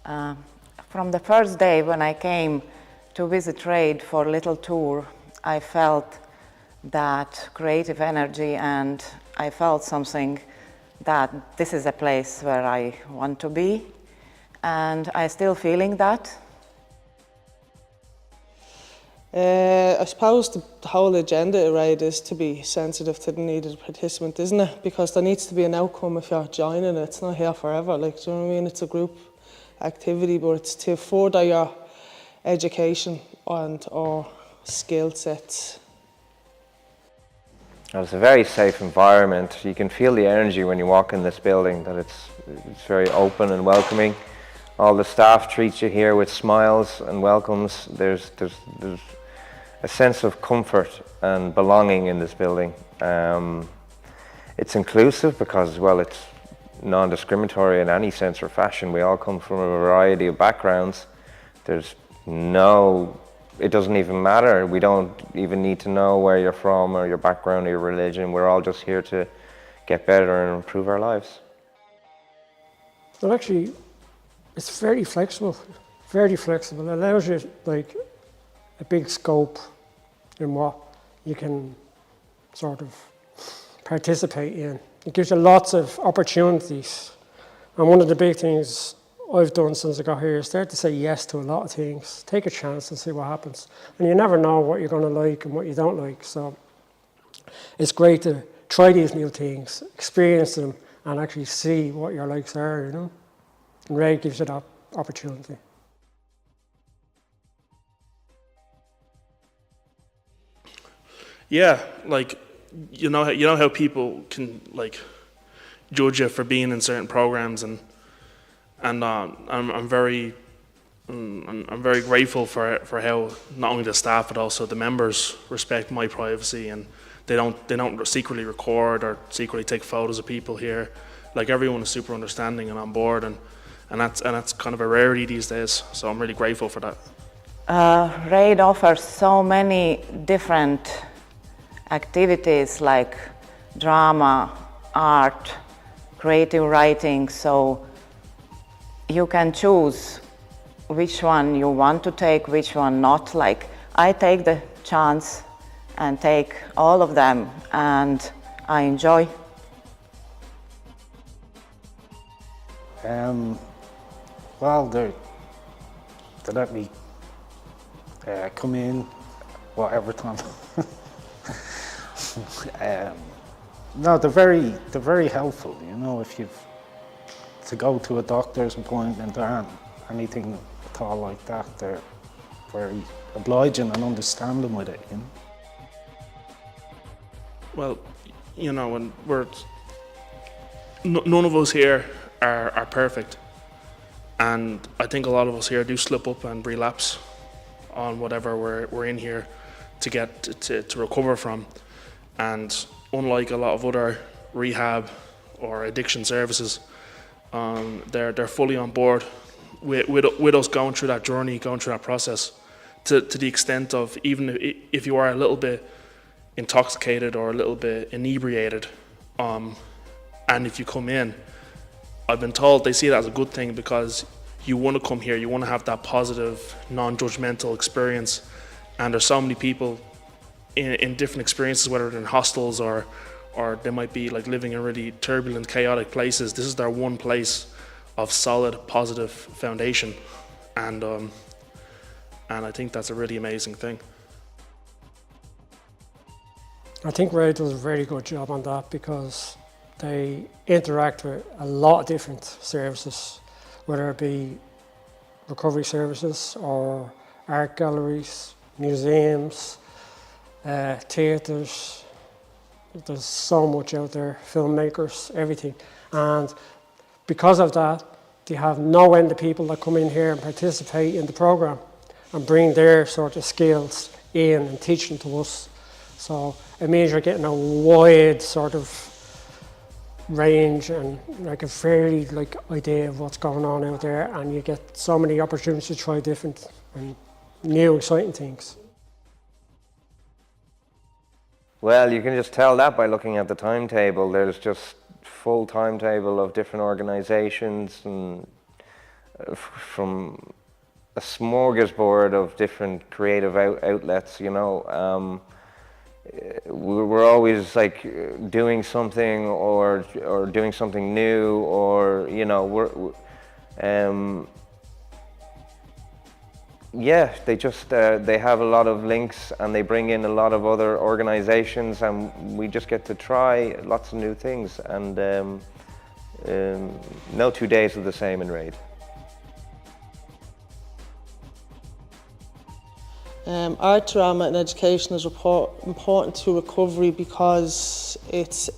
Uh, from the first day when I came to visit RADE for a little tour, I felt that creative energy, and I felt something that this is a place where I want to be, and I'm still feeling that. I suppose the whole agenda at RADE is to be sensitive to the need of the participant, isn't it? Because there needs to be an outcome if you're joining it. It's not here forever, like, do you know what I mean? It's a group activity, but it's to further your education and or skill sets. It's a very safe environment. You can feel the energy when you walk in this building, that it's very open and welcoming. All the staff treat you here with smiles and welcomes. There's a sense of comfort and belonging in this building. It's inclusive because, well, it's non-discriminatory in any sense or fashion. We all come from a variety of backgrounds. It doesn't even matter. We don't even need to know where you're from or your background or your religion. We're all just here to get better and improve our lives. Well, actually, it's very flexible. It allows you like a big scope in what you can sort of participate in. It gives you lots of opportunities. And one of the big things I've done since I got here is start to say yes to a lot of things. Take a chance and see what happens. And you never know what you're going to like and what you don't like. So it's great to try these new things, experience them, and actually see what your likes are, you know. And RADE gives you that opportunity. Yeah, like, you know how people can like judge you for being in certain programs, and I'm very grateful for how not only the staff but also the members respect my privacy, and they don't secretly record or secretly take photos of people here. Like, everyone is super understanding and on board, and that's kind of a rarity these days. So I'm really grateful for that. RADE offers so many different activities like drama, art, creative writing, so you can choose which one you want to take, which one not. Like, I take the chance and take all of them, and I enjoy. Well, they let me come in whatever time. No, they're very helpful. You know, if you've to go to a doctor's appointment or anything at all like that, they're very obliging and understanding with it. You know. Well, you know, and none of us here are perfect, and I think a lot of us here do slip up and relapse on whatever we're in here to get to recover from. And unlike a lot of other rehab or addiction services, they're fully on board with us going through that journey, going through that process, to the extent of, even if you are a little bit intoxicated or a little bit inebriated, and if you come in, I've been told they see it as a good thing, because you want to come here, you want to have that positive, non-judgmental experience. And there's so many people in different experiences, whether they're in hostels or they might be like living in really turbulent, chaotic places. This is their one place of solid, positive foundation, and I think that's a really amazing thing. I think RADE does a very good job on that, because they interact with a lot of different services, whether it be recovery services or art galleries, museums, theatres. There's so much out there, filmmakers, everything. And because of that, they have no end of people that come in here and participate in the programme and bring their sort of skills in and teach them to us. So it means you're getting a wide sort of range and like a fairly idea of what's going on out there, and you get so many opportunities to try different and new exciting things. Well, you can just tell that by looking at the timetable. There's just full timetable of different organisations and from a smorgasbord of different creative outlets, you know. We're always like doing something or doing something new, or you know, yeah, they just they have a lot of links and they bring in a lot of other organizations, and we just get to try lots of new things, and no 2 days are the same in RADE. Art, drama and education is important to recovery because it's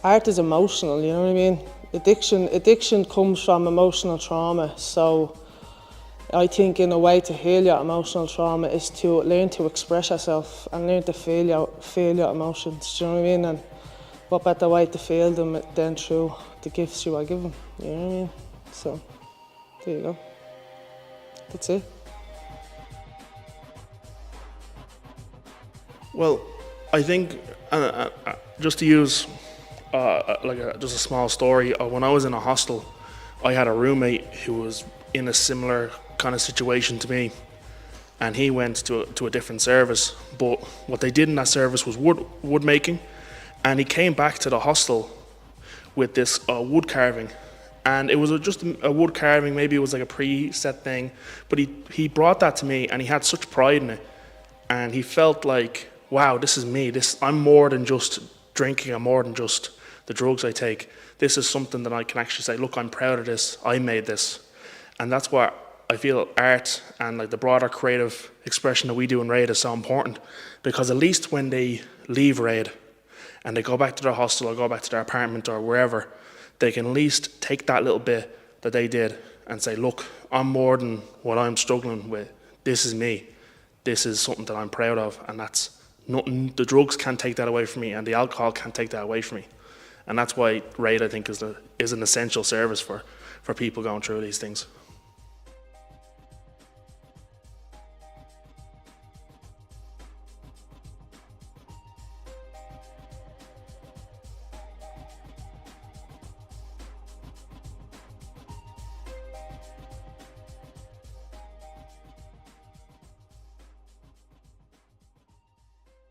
art is emotional, you know what I mean? Addiction comes from emotional trauma, so I think in a way to heal your emotional trauma is to learn to express yourself and learn to feel your emotions, do you know what I mean? And what better way to feel them than through the gifts you are given, you know what I mean? So, there you go. That's it. Well, I think just to use just a small story, when I was in a hostel, I had a roommate who was in a similar kind of situation to me, and he went to a different service. But what they did in that service was wood making, and he came back to the hostel with this wood carving, and it was just a wood carving. Maybe it was like a preset thing, but he brought that to me, and he had such pride in it, and he felt like, wow, this is me. I'm more than just drinking. I'm more than just the drugs I take. This is something that I can actually say, look, I'm proud of this. I made this. And that's why I feel art and like the broader creative expression that we do in RADE is so important, because at least when they leave RADE and they go back to their hostel or go back to their apartment or wherever, they can at least take that little bit that they did and say, look, I'm more than what I'm struggling with. This is me. This is something that I'm proud of, and that's nothing. The drugs can't take that away from me, and the alcohol can't take that away from me. And that's why RADE, I think, is an essential service for people going through these things.